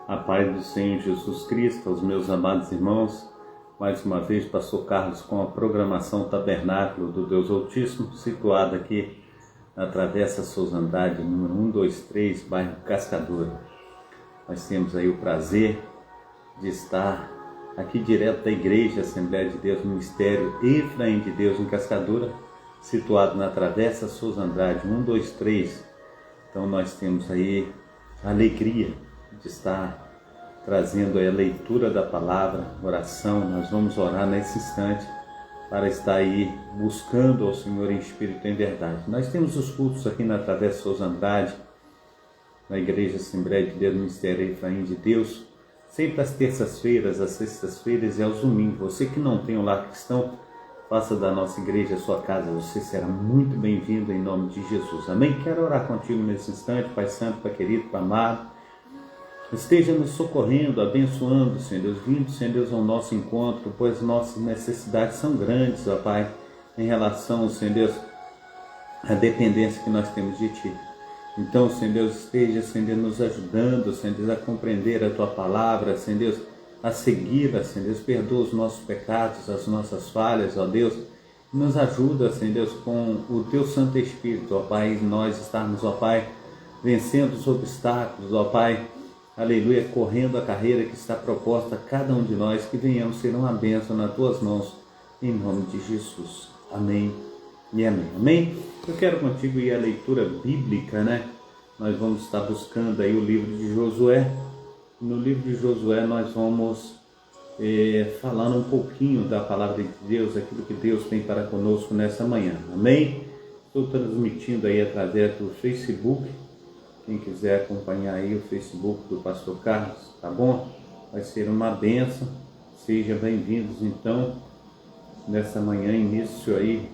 A paz do Senhor Jesus Cristo, aos meus amados irmãos, mais uma vez, Pastor Carlos, com a programação Tabernáculo do Deus Altíssimo, situada aqui na Travessa Souza Andrade, número 123, bairro Cascadura. Nós temos aí o prazer de estar aqui direto da Igreja Assembleia de Deus, Ministério Efraim de Deus em Cascadura, situado na Travessa Souza Andrade, 123. Então nós temos aí a alegria de estar trazendo aí a leitura da palavra, oração. Nós vamos orar nesse instante para estar aí buscando ao Senhor em espírito e em verdade. Nós temos os cultos aqui na Travessa Souza Andrade, na Igreja Assembleia de Deus, Ministério Efraim de Deus, sempre às terças-feiras, às sextas-feiras e aos domingos. Você que não tem um lar cristão, faça da nossa igreja a sua casa, você será muito bem-vindo em nome de Jesus. Amém? Quero orar contigo nesse instante, Pai Santo, Pai querido, Pai amado. Esteja nos socorrendo, abençoando, Senhor Deus, vindo, Senhor Deus, ao nosso encontro, pois nossas necessidades são grandes, ó Pai, em relação, Senhor Deus, à dependência que nós temos de Ti. Então, Senhor Deus, esteja, Senhor Deus, nos ajudando, Senhor Deus, a compreender a Tua palavra, Senhor Deus, a segui-la, Senhor Deus, perdoa os nossos pecados, as nossas falhas, ó Deus, nos ajuda, Senhor Deus, com o Teu Santo Espírito, ó Pai, nós estarmos, ó Pai, vencendo os obstáculos, ó Pai, aleluia, correndo a carreira que está proposta a cada um de nós, que venhamos ser uma bênção nas Tuas mãos, em nome de Jesus. Amém e amém. Amém? Eu quero contigo ir à leitura bíblica, né? Nós vamos estar buscando aí o livro de Josué. No livro de Josué nós vamos falando um pouquinho da palavra de Deus, aquilo que Deus tem para conosco nessa manhã. Amém? Estou transmitindo aí através do Facebook. Quem quiser acompanhar aí o Facebook do Pastor Carlos, tá bom? Vai ser uma bênção. Sejam bem-vindos, então, nessa manhã, início aí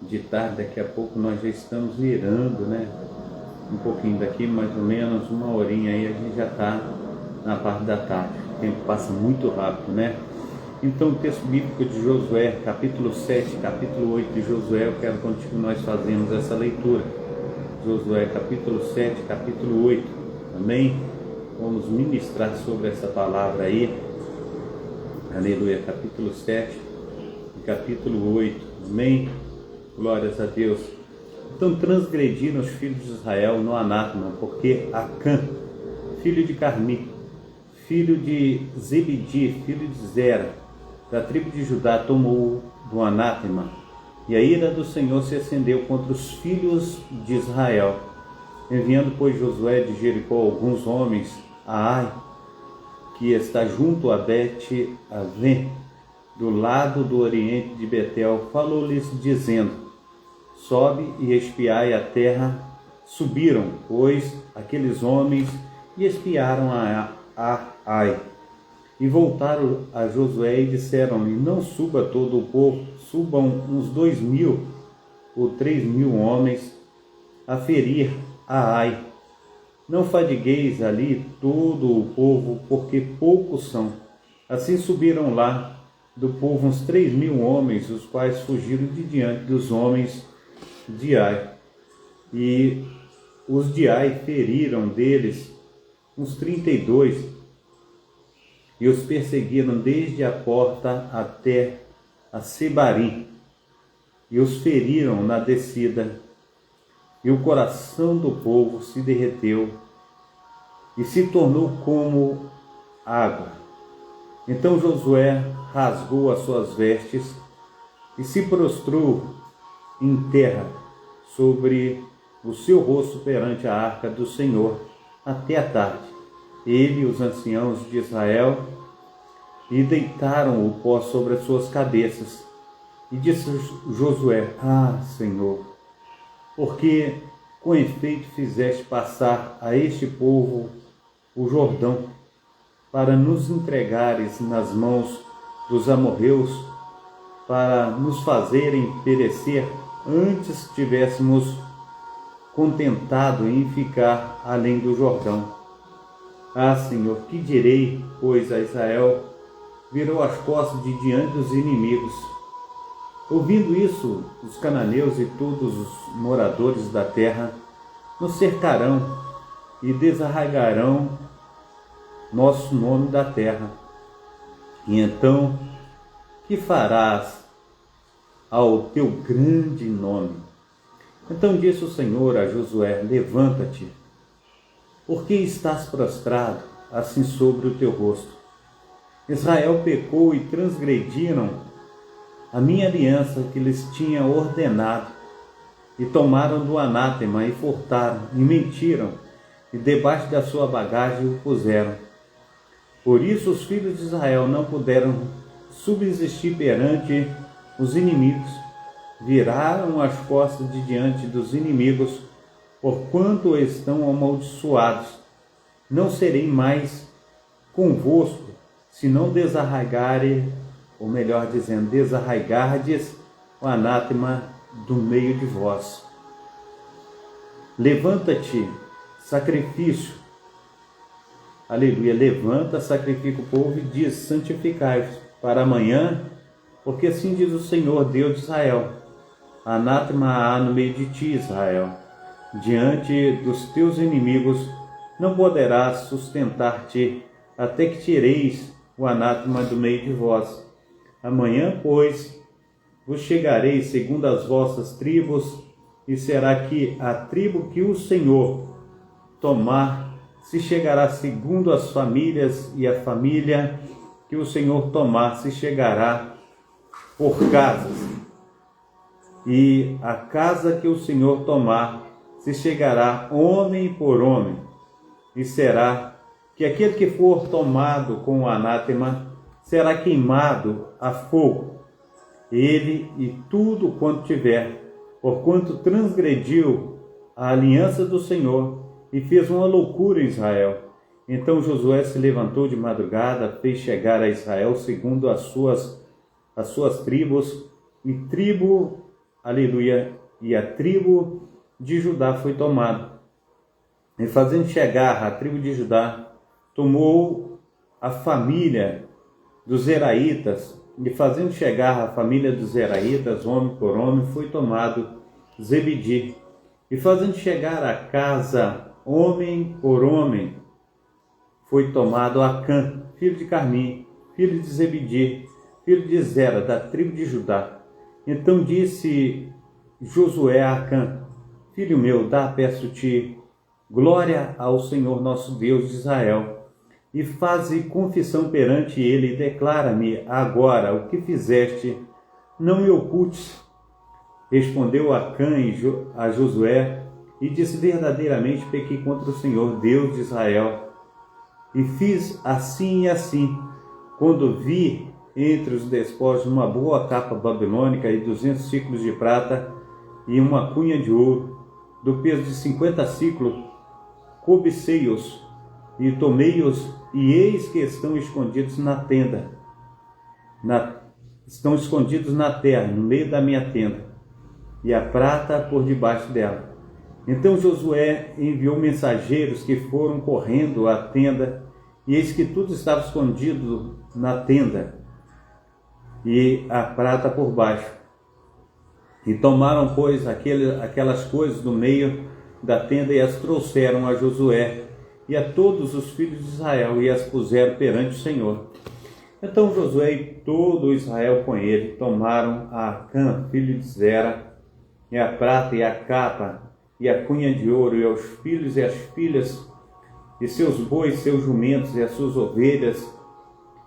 de tarde. Daqui a pouco nós já estamos virando, né? Um pouquinho daqui, mais ou menos, uma horinha aí, a gente já está na parte da tarde. O tempo passa muito rápido, né? Então, o texto bíblico de Josué, capítulo 7, capítulo 8 de Josué, eu quero contigo nós fazemos essa leitura. Josué capítulo 7, capítulo 8, amém? Vamos ministrar sobre essa palavra aí, aleluia, capítulo 7 e capítulo 8, amém? Glórias a Deus. Então transgrediram os filhos de Israel no anátema, porque Acã, filho de Carmi, filho de Zebedi, filho de Zera, da tribo de Judá, tomou do anátema. E a ira do Senhor se acendeu contra os filhos de Israel, enviando, pois, Josué de Jericó alguns homens a Ai, que está junto a Bet-Avém, do lado do oriente de Betel, falou-lhes dizendo: sobe e espiai a terra. Subiram, pois, aqueles homens e espiaram a Ai. E voltaram a Josué e disseram-lhe: não suba todo o povo, subam uns 2.000 ou 3.000 homens a ferir a Ai. Não fadigueis ali todo o povo, porque poucos são. Assim subiram lá do povo uns 3.000 homens, os quais fugiram de diante dos homens de Ai. E os de Ai feriram deles uns 32, e os perseguiram desde a porta até a Sebarim, e os feriram na descida, e o coração do povo se derreteu, e se tornou como água. Então Josué rasgou as suas vestes, e se prostrou em terra sobre o seu rosto perante a arca do Senhor, até a tarde. Ele e os anciãos de Israel, e deitaram o pó sobre as suas cabeças. E disse Josué: ah, Senhor, porque com efeito fizeste passar a este povo o Jordão, para nos entregares nas mãos dos amorreus, para nos fazerem perecer, antes tivéssemos contentado em ficar além do Jordão. Ah, Senhor, que direi, pois a Israel virou as costas de diante dos inimigos. Ouvindo isso, os cananeus e todos os moradores da terra nos cercarão e desarraigarão nosso nome da terra. E então, que farás ao teu grande nome? Então disse o Senhor a Josué: levanta-te, porque estás prostrado assim sobre o teu rosto. Israel pecou e transgrediram a minha aliança que lhes tinha ordenado, e tomaram do anátema, e furtaram, e mentiram, e debaixo da sua bagagem o puseram. Por isso os filhos de Israel não puderam subsistir perante os inimigos, viraram as costas de diante dos inimigos, porquanto estão amaldiçoados. Não serei mais convosco, se não desarraigarem, ou melhor dizendo, desarraigardes o anátema do meio de vós. Levanta-te, sacrifício. Aleluia, levanta, sacrifica o povo e diz: santificai-vos para amanhã, porque assim diz o Senhor, Deus de Israel: anátema há no meio de ti, Israel. Diante dos teus inimigos não poderás sustentar-te, até que tireis o anátema do meio de vós. Amanhã, pois, vos chegarei segundo as vossas tribos, e será que a tribo que o Senhor tomar se chegará segundo as famílias, e a família que o Senhor tomar se chegará por casas. E a casa que o Senhor tomar se chegará homem por homem. E será que aquele que for tomado com o anátema será queimado a fogo, ele e tudo quanto tiver, porquanto transgrediu a aliança do Senhor e fez uma loucura em Israel. Então Josué se levantou de madrugada, fez chegar a Israel segundo as suas tribos, e a tribo de Judá foi tomada. E fazendo chegar a tribo de Judá, tomou a família dos Zeraitas, e fazendo chegar a família dos Zeraitas, homem por homem, foi tomado Zebedi. E fazendo chegar a casa, homem por homem, foi tomado Acã, filho de Carmi, filho de Zebedi, filho de Zera, da tribo de Judá. Então disse Josué a Acã: filho meu, peço-te, glória ao Senhor nosso Deus de Israel, e faze confissão perante ele, e declara-me agora o que fizeste, não me ocultes. Respondeu Acã a Josué, e disse: verdadeiramente pequei contra o Senhor, Deus de Israel, e fiz assim e assim, quando vi entre os despojos uma boa capa babilônica e 200 ciclos de prata e uma cunha de ouro, do peso de 50 ciclos, cobicei-os e tomei-os, e eis que estão escondidos na tenda, estão escondidos na terra, no meio da minha tenda, e a prata por debaixo dela. Então Josué enviou mensageiros que foram correndo à tenda, e eis que tudo estava escondido na tenda, e a prata por baixo. E tomaram, pois, aquelas coisas do meio da tenda e as trouxeram a Josué e a todos os filhos de Israel, e as puseram perante o Senhor. Então Josué e todo Israel com ele tomaram a Acã, filho de Zera, e a prata e a capa e a cunha de ouro, e aos filhos e as filhas, e seus bois, seus jumentos, e as suas ovelhas,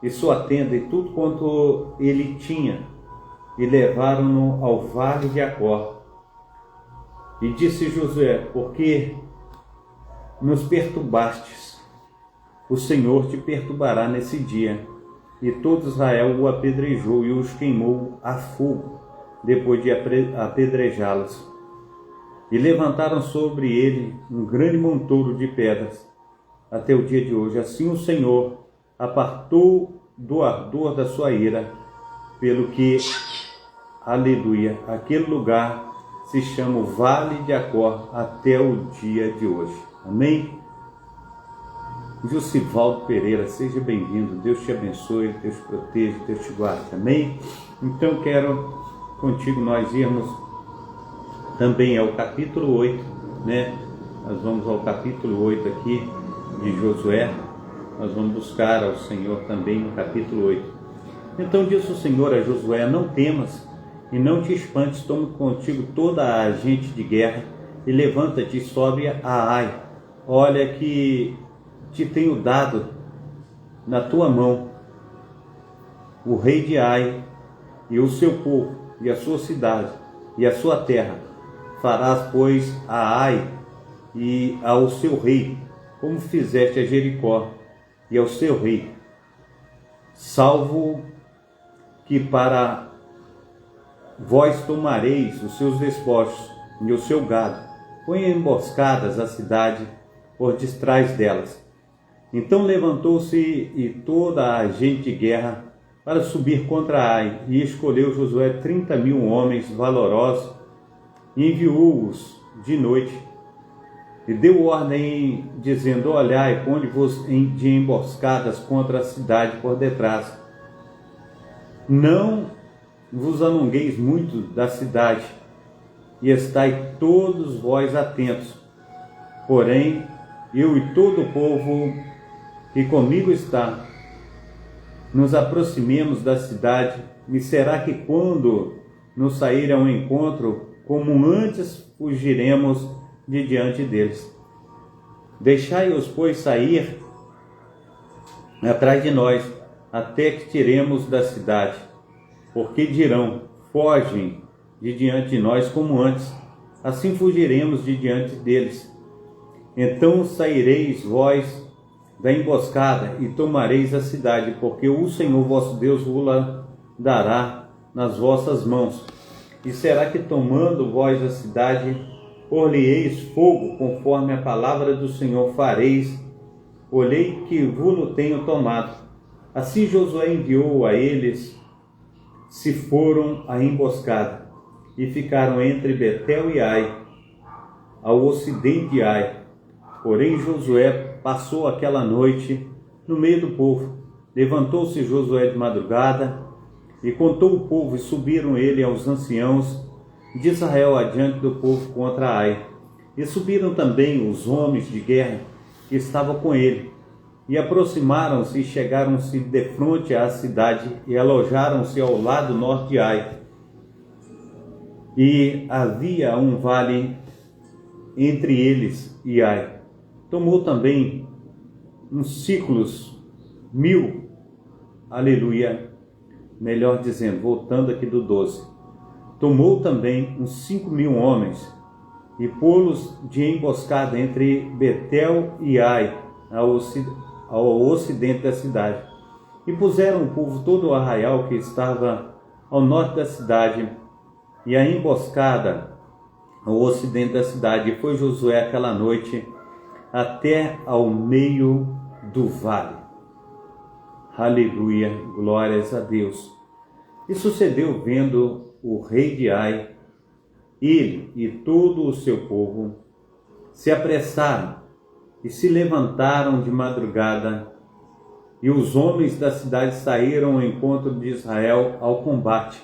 e sua tenda, e tudo quanto ele tinha, e levaram-no ao vale de Acor. E disse Josué: porque nos perturbastes, o Senhor te perturbará nesse dia. E todo Israel o apedrejou e os queimou a fogo, depois de apedrejá-los. E levantaram sobre ele um grande montouro de pedras, até o dia de hoje. Assim o Senhor apartou do ardor da sua ira, pelo que, aleluia, aquele lugar se chama o Vale de Acor até o dia de hoje. Amém? Jussivaldo Pereira, seja bem-vindo. Deus te abençoe, Deus te proteja, Deus te guarde. Amém? Então quero contigo nós irmos também ao capítulo 8, né? Nós vamos ao capítulo 8 aqui de Josué, Nós vamos buscar ao Senhor também no capítulo 8. Então disse o Senhor a Josué: não temas e não te espantes, tome contigo toda a gente de guerra e levanta-te e sobe a Ai. Olha que te tenho dado na tua mão o rei de Ai e o seu povo e a sua cidade e a sua terra. Farás, pois, a Ai e ao seu rei, como fizeste a Jericó e ao seu rei, salvo que para vós tomareis os seus despojos e o seu gado, ponha emboscadas a cidade por detrás delas. Então levantou-se e toda a gente de guerra para subir contra Ai, e escolheu Josué 30.000 homens valorosos, e enviou-os de noite, e deu ordem, dizendo: olhai, ponde-vos de emboscadas contra a cidade por detrás. Não vos alongueis muito da cidade, e estai todos vós atentos. Porém, eu e todo o povo que comigo está, nos aproximemos da cidade, e será que quando nos sair ao encontro, como antes, fugiremos de diante deles. Deixai-os, pois, sair atrás de nós, até que tiremos da cidade, porque dirão: fogem de diante de nós como antes, assim fugiremos de diante deles. Então saireis vós da emboscada e tomareis a cidade, porque o Senhor vosso Deus vos dará nas vossas mãos. E será que, tomando vós a cidade, por-lhe-eis fogo, conforme a palavra do Senhor fareis? Olhei que vos tenho tomado. Assim Josué enviou a eles, se foram à emboscada, e ficaram entre Betel e Ai, ao ocidente de Ai. Porém Josué passou aquela noite no meio do povo. Levantou-se Josué de madrugada e contou o povo, e subiram ele aos anciãos de Israel adiante do povo contra Ai. E subiram também os homens de guerra que estavam com ele, e aproximaram-se e chegaram-se defronte à cidade e alojaram-se ao lado norte de Ai. E havia um vale entre eles e Ai. Tomou também uns ciclos 1.000, aleluia, melhor dizendo, voltando aqui do 12. Tomou também uns 5.000 homens e pô-los de emboscada entre Betel e Ai, ao ocidente da cidade. E puseram o povo todo o arraial que estava ao norte da cidade e a emboscada ao ocidente da cidade. E foi Josué aquela noite até ao meio do vale. Aleluia, glórias a Deus. E sucedeu, vendo o rei de Ai, ele e todo o seu povo, se apressaram e se levantaram de madrugada, e os homens da cidade saíram ao encontro de Israel ao combate,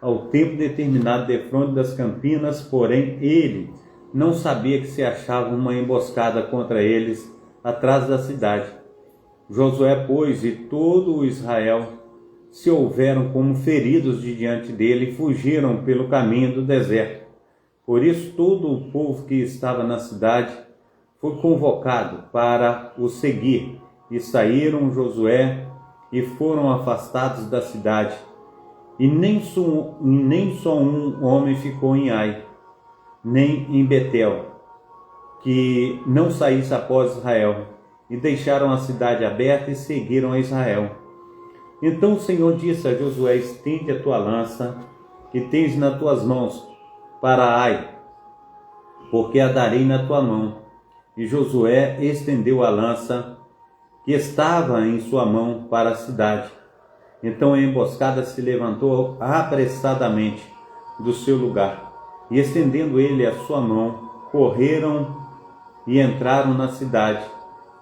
ao tempo determinado defronte das campinas, porém ele não sabia que se achava uma emboscada contra eles atrás da cidade. Josué, pois, e todo o Israel se houveram como feridos de diante dele e fugiram pelo caminho do deserto. Por isso todo o povo que estava na cidade foi convocado para o seguir, e saíram Josué e foram afastados da cidade. E nem só um homem ficou em Ai, nem em Betel, que não saísse após Israel, e deixaram a cidade aberta e seguiram a Israel. Então o Senhor disse a Josué: estende a tua lança que tens nas tuas mãos para Ai, porque a darei na tua mão. E Josué estendeu a lança que estava em sua mão para a cidade. Então a emboscada se levantou apressadamente do seu lugar, e estendendo ele a sua mão, correram e entraram na cidade,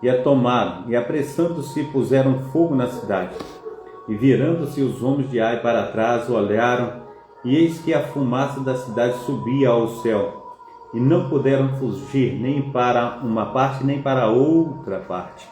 e a tomaram, e apressando-se puseram fogo na cidade. E virando-se os homens de Ai para trás, olharam, e eis que a fumaça da cidade subia ao céu, e não puderam fugir nem para uma parte nem para outra parte.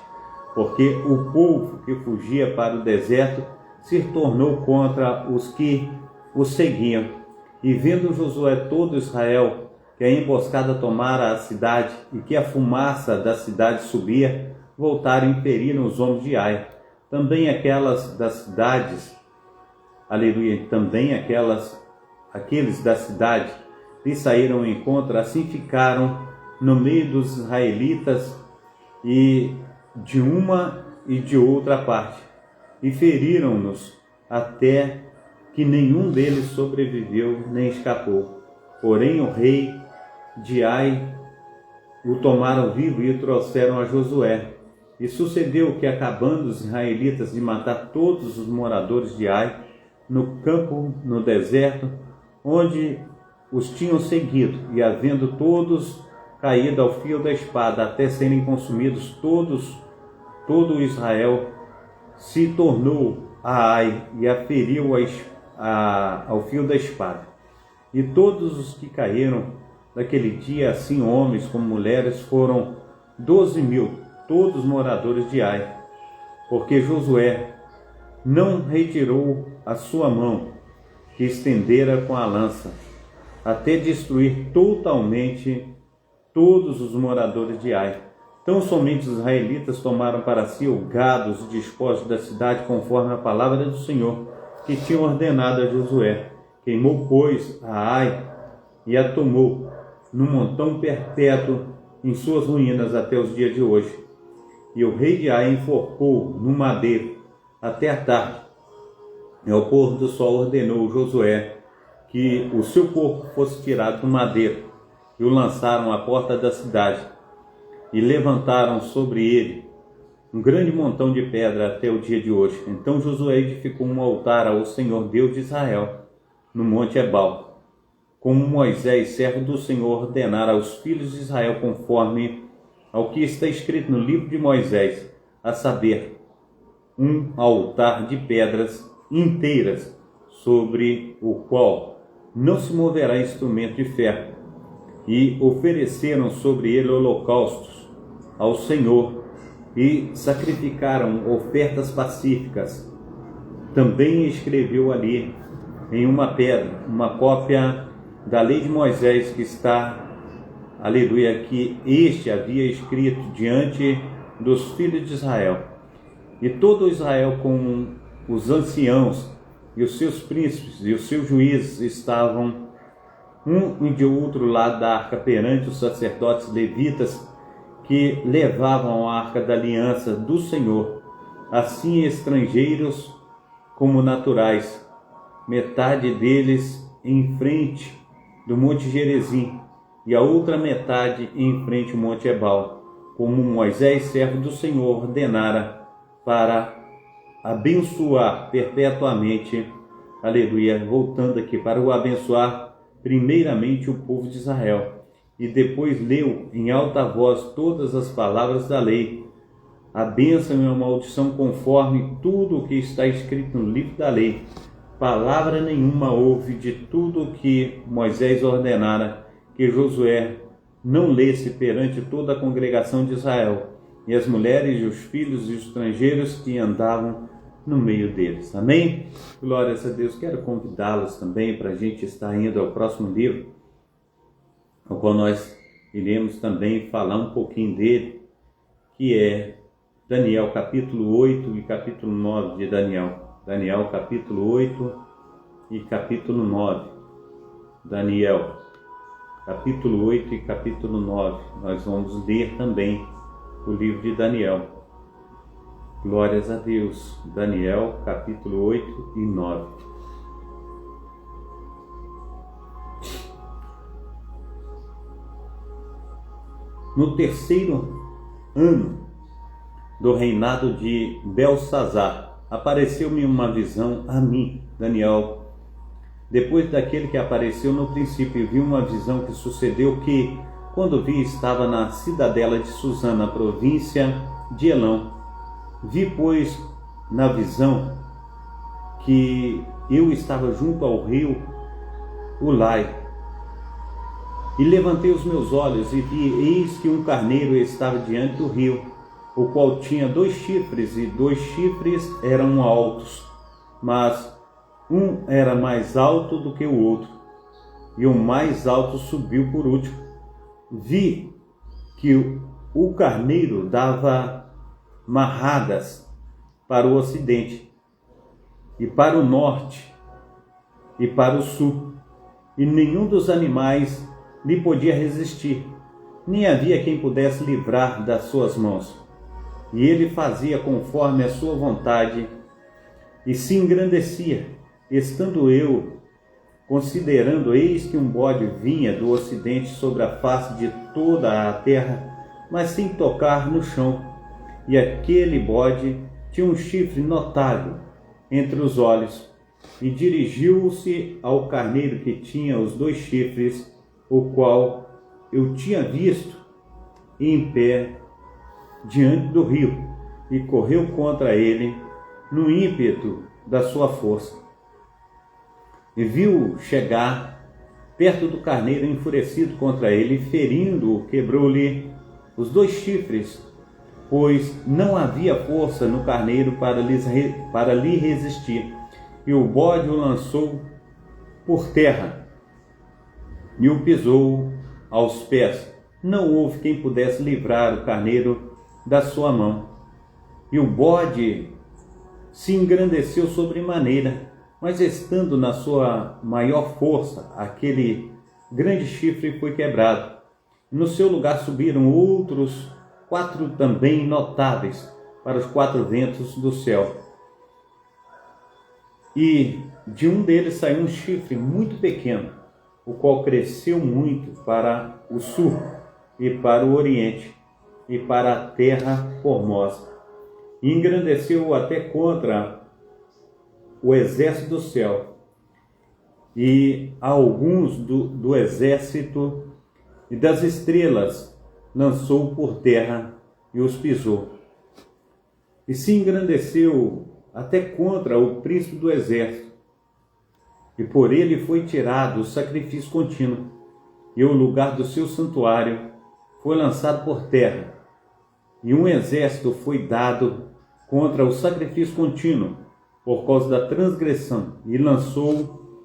porque o povo que fugia para o deserto se tornou contra os que o seguiam. E vendo Josué todo Israel que a emboscada tomara a cidade e que a fumaça da cidade subia, voltaram e feriram os homens de Ai. Também aquelas das cidades, aleluia, também aqueles da cidade lhe saíram ao encontro, assim ficaram no meio dos israelitas e de uma e de outra parte, e feriram-nos até que nenhum deles sobreviveu nem escapou. Porém o rei de Ai o tomaram vivo e o trouxeram a Josué. E sucedeu que, acabando os israelitas de matar todos os moradores de Ai, no campo, no deserto, onde os tinham seguido, e havendo todos caído ao fio da espada, até serem consumidos todo Israel, se tornou a Ai e a feriu ao fio da espada. E todos os que caíram naquele dia, assim homens como mulheres, foram 12.000, todos moradores de Ai, porque Josué não retirou a sua mão, que estendera com a lança, até destruir totalmente todos os moradores de Ai. Tão somente os israelitas tomaram para si o gado, os despojos da cidade, conforme a palavra do Senhor, que tinha ordenado a Josué. Queimou, pois, a Ai e a tomou num montão perpétuo em suas ruínas até os dias de hoje. E o rei de Ai enforcou no madeiro até a tarde. E ao pôr do sol ordenou Josué que o seu corpo fosse tirado do madeiro, e o lançaram à porta da cidade, e levantaram sobre ele um grande montão de pedra até o dia de hoje. Então Josué edificou um altar ao Senhor Deus de Israel, no monte Ebal, como Moisés, servo do Senhor, ordenara aos filhos de Israel, conforme ao que está escrito no livro de Moisés, a saber, um altar de pedras inteiras, sobre o qual não se moverá instrumento de ferro. E ofereceram sobre ele holocaustos ao Senhor e sacrificaram ofertas pacíficas. Também escreveu ali em uma pedra uma cópia da lei de Moisés, que está, aleluia, que este havia escrito diante dos filhos de Israel. E todo Israel, com os anciãos e os seus príncipes e os seus juízes, estavam um e de outro lado da arca perante os sacerdotes levitas, que levavam a arca da aliança do Senhor, assim estrangeiros como naturais, metade deles em frente do monte Gerizim e a outra metade em frente ao monte Ebal, como Moisés, servo do Senhor, ordenara, para abençoar perpetuamente, aleluia, voltando aqui, para o abençoar primeiramente o povo de Israel. E depois leu em alta voz todas as palavras da lei, a bênção e a maldição, conforme tudo o que está escrito no livro da lei. Palavra nenhuma houve de tudo o que Moisés ordenara que Josué não lesse perante toda a congregação de Israel, e as mulheres e os filhos e os estrangeiros que andavam no meio deles. Amém? Glórias a Deus. Quero convidá-los também para a gente estar indo ao próximo livro, ao qual nós iremos também falar um pouquinho dele, que é Daniel, capítulo 8 e capítulo 9 de Daniel. Daniel, capítulo 8 e capítulo 9. Daniel, capítulo 8 e capítulo 9. Nós vamos ler também o livro de Daniel. Glórias a Deus. Daniel, capítulo 8 e 9. No terceiro ano do reinado de Belsazar, apareceu-me uma visão a mim, Daniel. Depois daquele que apareceu no princípio, vi uma visão que sucedeu que, quando vi, estava na cidadela de Susã, província de Elão. Vi, pois, na visão, que eu estava junto ao rio Ulai, e levantei os meus olhos e vi, eis que um carneiro estava diante do rio, o qual tinha 2 chifres, e 2 chifres eram altos, mas um era mais alto do que o outro, e o mais alto subiu por último. Vi que o carneiro dava marradas para o ocidente, e para o norte, e para o sul, e nenhum dos animais lhe podia resistir, nem havia quem pudesse livrar das suas mãos. E ele fazia conforme a sua vontade, e se engrandecia, estando eu considerando, eis que um bode vinha do ocidente sobre a face de toda a terra, mas sem tocar no chão, e aquele bode tinha um chifre notável entre os olhos, e dirigiu-se ao carneiro que tinha os 2 chifres, o qual eu tinha visto em pé diante do rio, e correu contra ele no ímpeto da sua força. E viu chegar perto do carneiro enfurecido contra ele, ferindo-o, quebrou-lhe os 2 chifres, pois não havia força no carneiro para lhe resistir. E o bode o lançou por terra e o pisou aos pés. Não houve quem pudesse livrar o carneiro da sua mão. E o bode se engrandeceu sobremaneira, mas estando na sua maior força, aquele grande chifre foi quebrado. No seu lugar subiram outros 4 também notáveis para os 4 ventos do céu. E de um deles saiu um chifre muito pequeno, o qual cresceu muito para o sul e para o oriente e para a terra formosa, e engrandeceu até contra o exército do céu, e alguns do exército e das estrelas lançou por terra e os pisou. E se engrandeceu até contra o príncipe do exército, e por ele foi tirado o sacrifício contínuo, e o lugar do seu santuário foi lançado por terra, e um exército foi dado contra o sacrifício contínuo por causa da transgressão, e lançou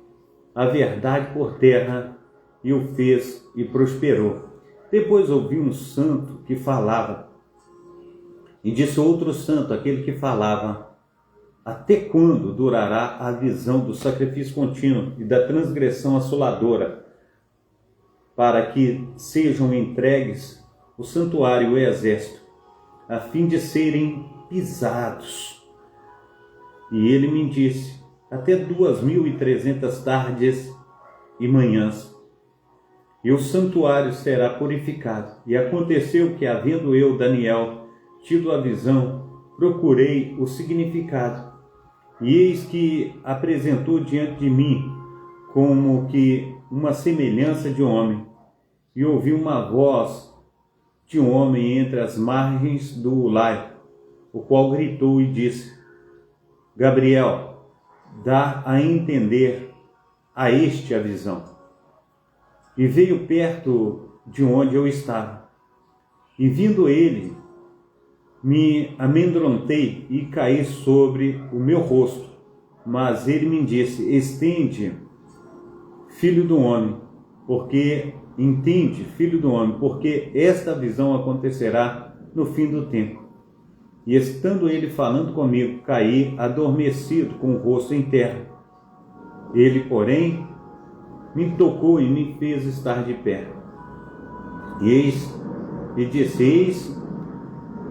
a verdade por terra, e o fez e prosperou. Depois ouvi um santo que falava, e disse outro santo, aquele que falava: até quando durará a visão do sacrifício contínuo e da transgressão assoladora, para que sejam entregues o santuário e o exército, a fim de serem pisados? E ele me disse: até 2.300 tardes e manhãs, e o santuário será purificado. E aconteceu que, havendo eu, Daniel, tido a visão, procurei o significado, e eis que apresentou diante de mim como que uma semelhança de homem, e ouvi uma voz de um homem entre as margens do lago, o qual gritou e disse: Gabriel, dá a entender a este a visão. E veio perto de onde eu estava, e vindo ele, me amedrontei e caí sobre o meu rosto. Mas ele me disse: estende, filho do homem, porque esta visão acontecerá no fim do tempo. E estando ele falando comigo, caí adormecido com o rosto em terra. Ele, porém, me tocou e me fez estar de pé. E disse: eis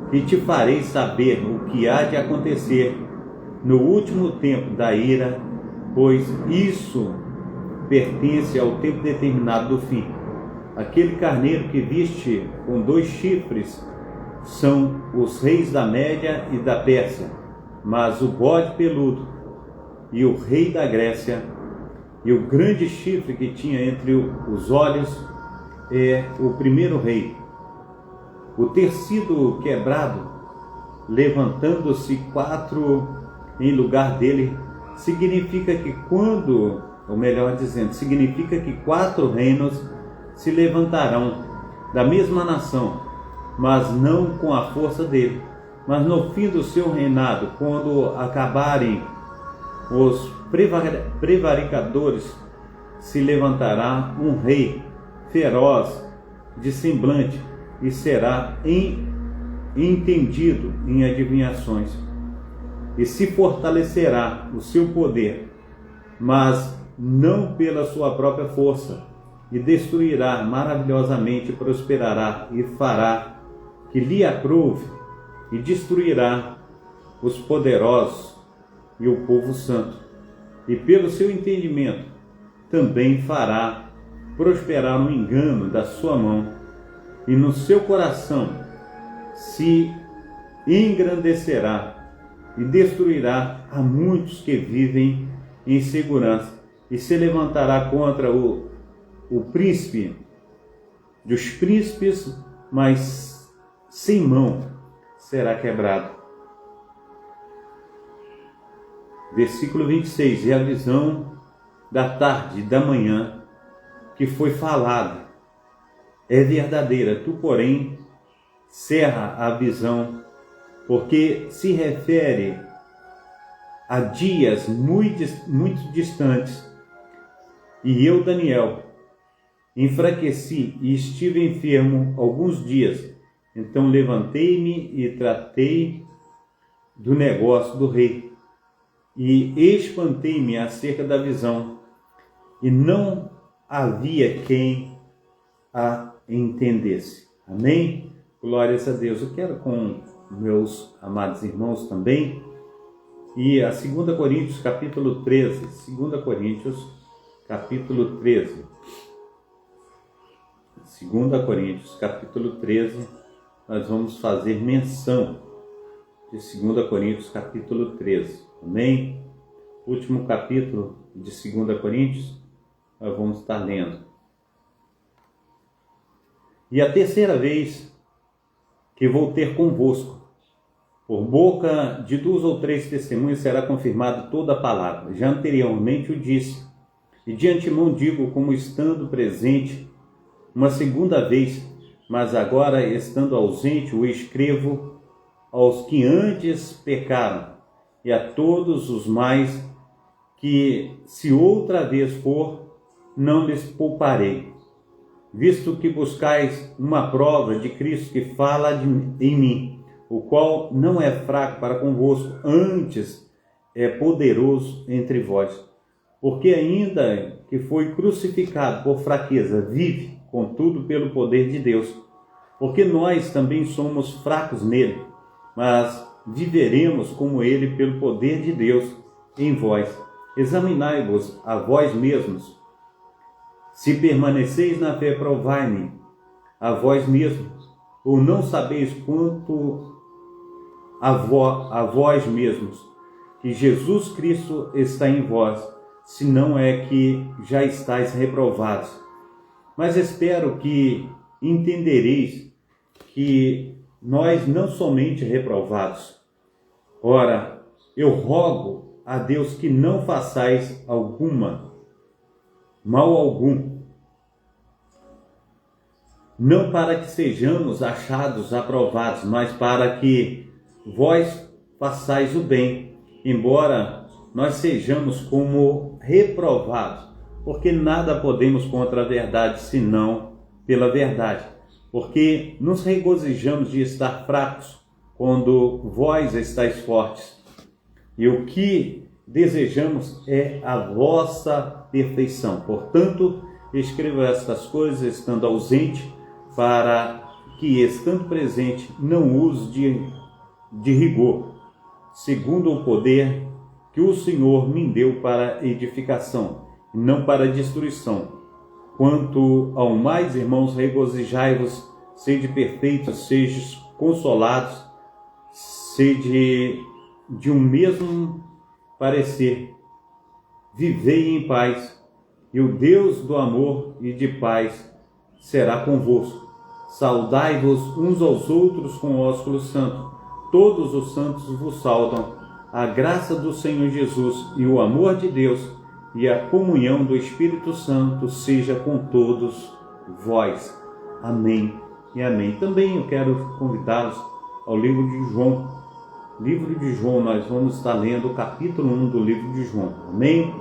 que te farei saber o que há de acontecer no último tempo da ira, pois isso pertence ao tempo determinado do fim. Aquele carneiro que viste com 2 chifres são os reis da Média e da Pérsia, mas o bode peludo e o rei da Grécia, e o grande chifre que tinha entre os olhos é o primeiro rei. O ter sido quebrado, levantando-se 4 em lugar dele, significa que significa que 4 reinos se levantarão da mesma nação, mas não com a força dele. Mas no fim do seu reinado, quando acabarem os prevaricadores, se levantará um rei feroz de semblante e será entendido em adivinhações, e se fortalecerá o seu poder, mas não pela sua própria força, e destruirá maravilhosamente, prosperará e fará que lhe aprouve, e destruirá os poderosos e o povo santo, e pelo seu entendimento também fará prosperar o engano da sua mão, e no seu coração se engrandecerá e destruirá a muitos que vivem em segurança, e se levantará contra o príncipe dos príncipes, mas sem mão será quebrado. Versículo 26, e a visão da tarde e da manhã que foi falada é verdadeira. Tu, porém, cerra a visão, porque se refere a dias muito distantes. E eu, Daniel, enfraqueci e estive enfermo alguns dias. Então levantei-me e tratei do negócio do rei, e espantei-me acerca da visão, e não havia quem a entendesse. Amém? Glórias a Deus. Eu quero com meus amados irmãos também, e a 2 Coríntios capítulo 13, 2 Coríntios capítulo 13, 2 Coríntios capítulo 13, nós vamos fazer menção de 2 Coríntios capítulo 13, amém? Último capítulo de 2 Coríntios, nós vamos estar lendo. E a terceira vez que vou ter convosco, por boca de 2 ou 3 testemunhas será confirmada toda a palavra. Já anteriormente o disse, e de antemão digo, como estando presente uma segunda vez, mas agora estando ausente, o escrevo aos que antes pecaram, e a todos os mais que, se outra vez for, não lhes pouparei, visto que buscais uma prova de Cristo que fala em mim, o qual não é fraco para convosco, antes é poderoso entre vós. Porque ainda que foi crucificado por fraqueza, vive, contudo, pelo poder de Deus. Porque nós também somos fracos nele, mas viveremos como ele pelo poder de Deus em vós. Examinai-vos a vós mesmos. Se permaneceis na fé, provai-me a vós mesmos, ou não sabeis quanto a vós mesmos, que Jesus Cristo está em vós, se não é que já estáis reprovados. Mas espero que entendereis que nós não somente reprovados. Ora, eu rogo a Deus que não façais mal algum, não para que sejamos achados aprovados, mas para que vós façais o bem, embora nós sejamos como reprovados, porque nada podemos contra a verdade, senão pela verdade. Porque nos regozijamos de estar fracos, quando vós estáis fortes. E o que desejamos é a vossa perfeição. Portanto, escrevo estas coisas estando ausente, para que, estando presente, não use de rigor, segundo o poder que o Senhor me deu para edificação, e não para destruição. Quanto ao mais, irmãos, regozijai-vos, sede perfeitos, sejais consolados, sede de um mesmo parecer, vivei em paz, e o Deus do amor e de paz será convosco. Saudai-vos uns aos outros com ósculo santo. Todos os santos vos saudam. A graça do Senhor Jesus e o amor de Deus e a comunhão do Espírito Santo seja com todos vós. Amém e amém. Também eu quero convidá-los ao livro de João. Livro de João, nós vamos estar lendo o capítulo 1 do livro de João. Amém?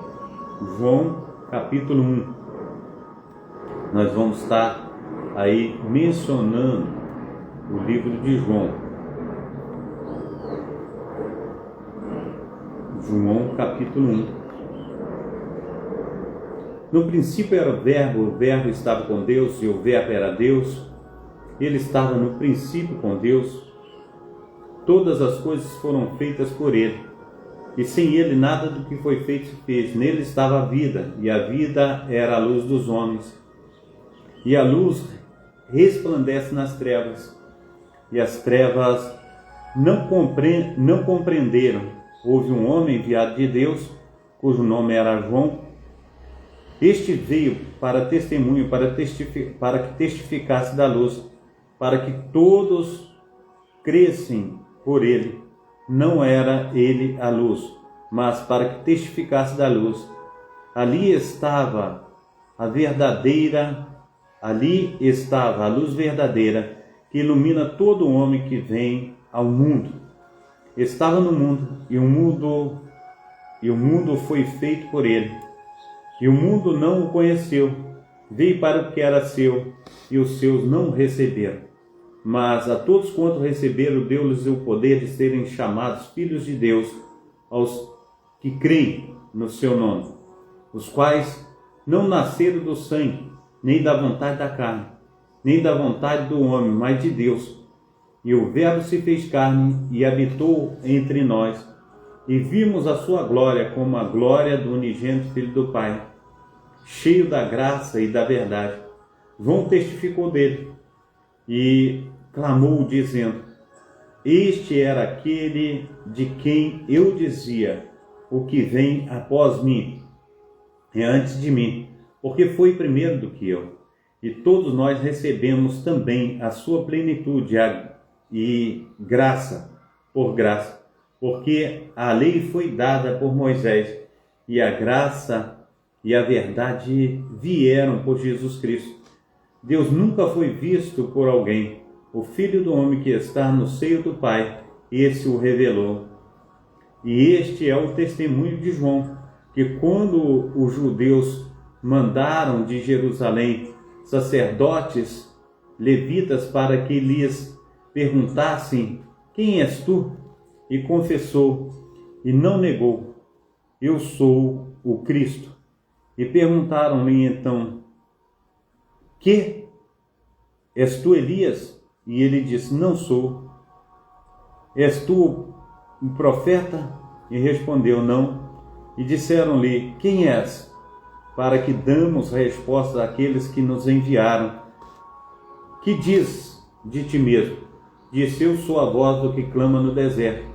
João, capítulo 1. Nós vamos estar aí mencionando o livro de João. João, capítulo 1. No princípio era o Verbo estava com Deus, e o Verbo era Deus. Ele estava no princípio com Deus. Todas as coisas foram feitas por ele, e sem ele nada do que foi feito se fez. Nele estava a vida, e a vida era a luz dos homens. E a luz resplandece nas trevas, e as trevas não compreenderam. Houve um homem enviado de Deus, cujo nome era João. Este veio para testemunho, para que testificasse da luz, para que todos crescem por ele. Não era ele a luz, mas para que testificasse da luz. Ali estava a luz verdadeira, que ilumina todo homem que vem ao mundo. Estava no mundo, e o mundo foi feito por ele, e o mundo não o conheceu. Veio para o que era seu, e os seus não o receberam. Mas a todos quanto receberam, deu-lhes o poder de serem chamados filhos de Deus, aos que creem no seu nome, os quais não nasceram do sangue, nem da vontade da carne, nem da vontade do homem, mas de Deus. E o Verbo se fez carne e habitou entre nós, e vimos a sua glória como a glória do unigênito Filho do Pai, cheio da graça e da verdade. João testificou dele e clamou, dizendo: este era aquele de quem eu dizia: o que vem após mim é antes de mim, porque foi primeiro do que eu. E todos nós recebemos também a sua plenitude e graça por graça, porque a lei foi dada por Moisés, e a graça e a verdade vieram por Jesus Cristo. Deus nunca foi visto por alguém. O Filho do Homem que está no seio do Pai, esse o revelou. E este é o testemunho de João, que quando os judeus mandaram de Jerusalém sacerdotes levitas para que lhes perguntassem: quem és tu? E confessou, e não negou: eu sou o Cristo. E perguntaram-lhe então: que? És tu Elias? E ele disse: não sou. És tu um profeta? E respondeu: não. E disseram-lhe: quem és? Para que damos resposta àqueles que nos enviaram. Que diz de ti mesmo? Disse: eu sou a voz do que clama no deserto.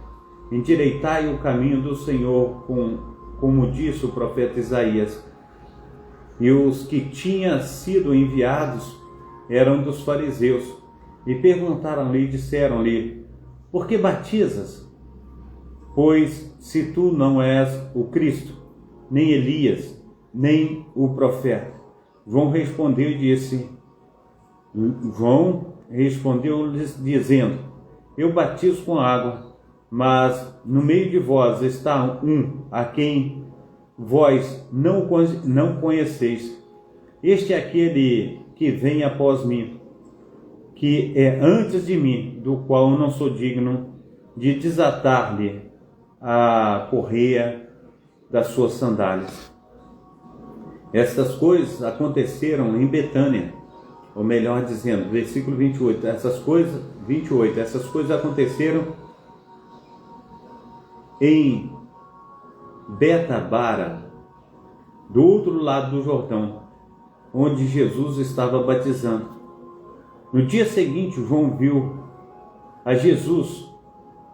Endireitai o caminho do Senhor, como disse o profeta Isaías. E os que tinham sido enviados eram dos fariseus. E perguntaram-lhe e disseram-lhe: por que batizas? Pois se tu não és o Cristo, nem Elias, nem o profeta. João respondeu-lhes dizendo: eu batizo com água, mas no meio de vós está um a quem vós não conheceis. Este é aquele que vem após mim, que é antes de mim, do qual eu não sou digno de desatar-lhe a correia das suas sandálias. Estas coisas aconteceram em Betânia, ou melhor dizendo, versículo 28, essas coisas aconteceram em Betabara, do outro lado do Jordão, onde Jesus estava batizando. No dia seguinte, João viu a Jesus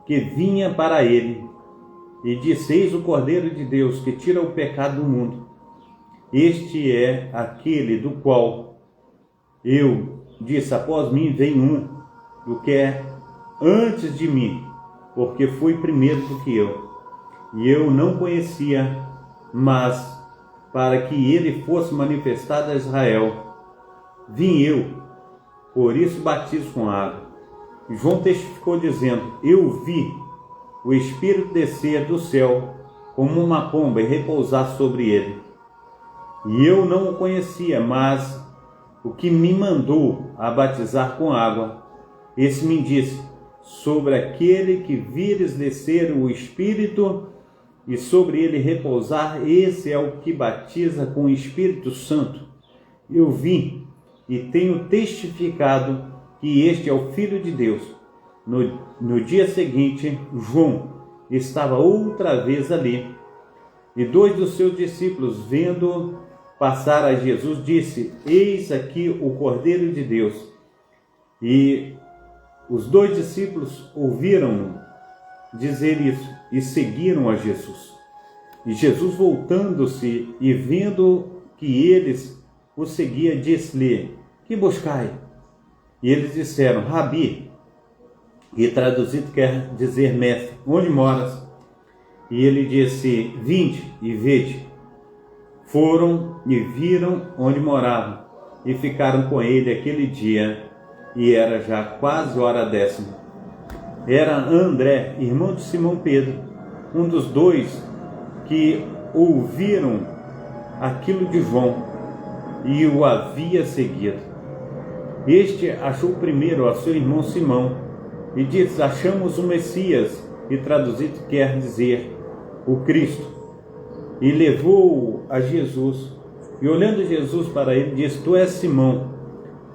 que vinha para ele e disse: eis o Cordeiro de Deus que tira o pecado do mundo. Este é aquele do qual eu disse: após mim vem um, do que é antes de mim, porque foi primeiro do que eu. E eu não conhecia, mas para que ele fosse manifestado a Israel, vim eu, por isso batizo com água. João testificou dizendo: eu vi o Espírito descer do céu como uma pomba e repousar sobre ele. E eu não o conhecia, mas o que me mandou a batizar com água, esse me disse: sobre aquele que vires descer o Espírito e sobre ele repousar, esse é o que batiza com o Espírito Santo. Eu vi e tenho testificado que este é o Filho de Deus. No dia seguinte, João estava outra vez ali, e 2 dos seus discípulos, vendo passar a Jesus, disse: eis aqui o Cordeiro de Deus. E os 2 discípulos ouviram dizer isso e seguiram a Jesus. E Jesus, voltando-se e vendo que eles o seguiam, disse-lhe: que buscai? E eles disseram: Rabi, que traduzido quer dizer mestre, onde moras? E ele disse: vinde e vede. Foram e viram onde moravam e ficaram com ele aquele dia, e era já quase hora 10. Era André, irmão de Simão Pedro, um dos 2 que ouviram aquilo de João e o havia seguido. Este achou primeiro a seu irmão Simão e disse: achamos o Messias, e traduzido quer dizer o Cristo. E levou-o a Jesus, e olhando Jesus para ele, disse: tu és Simão,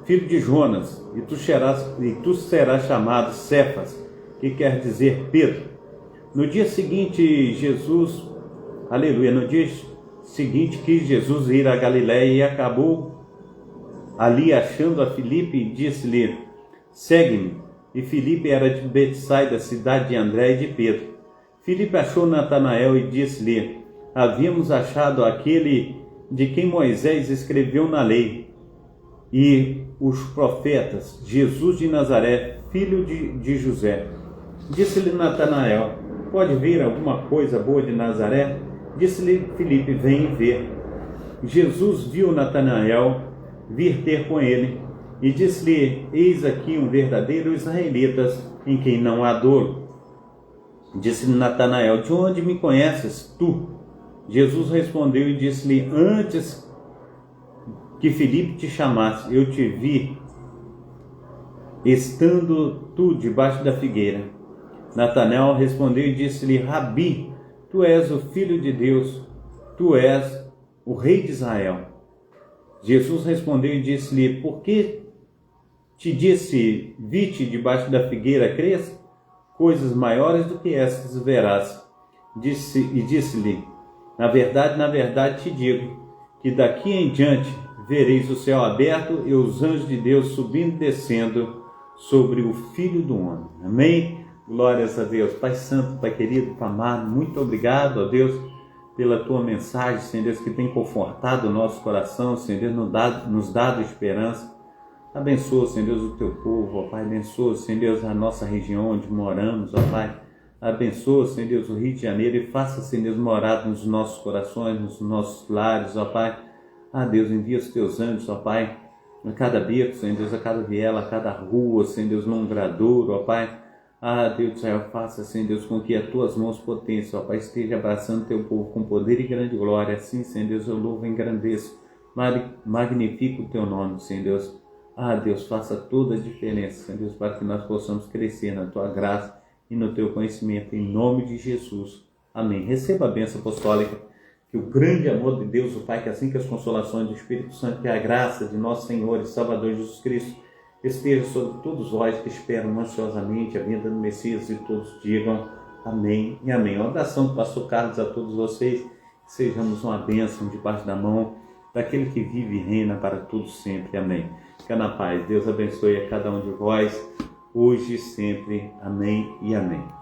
filho de Jonas, e tu serás chamado Cefas, que quer dizer Pedro. No dia seguinte, no dia seguinte quis Jesus ir a Galiléia e acabou ali achando a Filipe e disse-lhe: segue-me. E Filipe era de Betsaida, cidade de André e de Pedro. Filipe achou Natanael e disse-lhe: havíamos achado aquele de quem Moisés escreveu na lei e os profetas, Jesus de Nazaré, filho de José. Disse-lhe Natanael: pode vir alguma coisa boa de Nazaré? Disse-lhe Filipe: vem e vê. Jesus viu Natanael vir ter com ele e disse-lhe: eis aqui um verdadeiro israelita, em quem não há dolo. Disse-lhe Natanael: de onde me conheces tu? Jesus respondeu e disse-lhe: antes que Filipe te chamasse, eu te vi estando tu debaixo da figueira. Natanael respondeu e disse-lhe: Rabi, tu és o Filho de Deus, tu és o Rei de Israel. Jesus respondeu e disse-lhe: por que te disse, vi-te debaixo da figueira, crês? Coisas maiores do que estas verás. Disse-lhe: na verdade te digo, que daqui em diante vereis o céu aberto e os anjos de Deus subindo e descendo sobre o Filho do Homem. Amém? Glórias a Deus. Pai Santo, Pai querido, Pai amado, muito obrigado, ó Deus, pela Tua mensagem, Senhor Deus, que tem confortado o nosso coração, Senhor Deus, nos dado esperança. Abençoa, Senhor Deus, o Teu povo, ó Pai. Abençoa, Senhor Deus, a nossa região onde moramos, ó Pai. Abençoa, Senhor Deus, o Rio de Janeiro e faça, Senhor Deus, morada nos nossos corações, nos nossos lares, ó Pai. Deus, envia os Teus anjos, ó Pai, a cada beco, Senhor Deus, a cada viela, a cada rua, Senhor Deus, logradouro, ó Pai. Deus do céu, faça, Senhor Deus, com que as Tuas mãos potentes, ó Pai, esteja abraçando Teu povo com poder e grande glória. Assim, Senhor Deus, eu louvo e engrandeço, magnifico o Teu nome, Senhor Deus. Deus, faça toda a diferença, Senhor Deus, para que nós possamos crescer na Tua graça e no Teu conhecimento, em nome de Jesus. Amém. Receba a bênção apostólica, que o grande amor de Deus, o Pai, que assim que as consolações do Espírito Santo, que a graça de nosso Senhor e Salvador Jesus Cristo esteja sobre todos nós que esperam ansiosamente a vinda do Messias, e todos digam amém e amém. Um abração do pastor Carlos a todos vocês, que sejamos uma bênção debaixo da mão daquele que vive e reina para todos sempre. Amém. Fica na paz. Deus abençoe a cada um de vós, hoje e sempre. Amém e amém.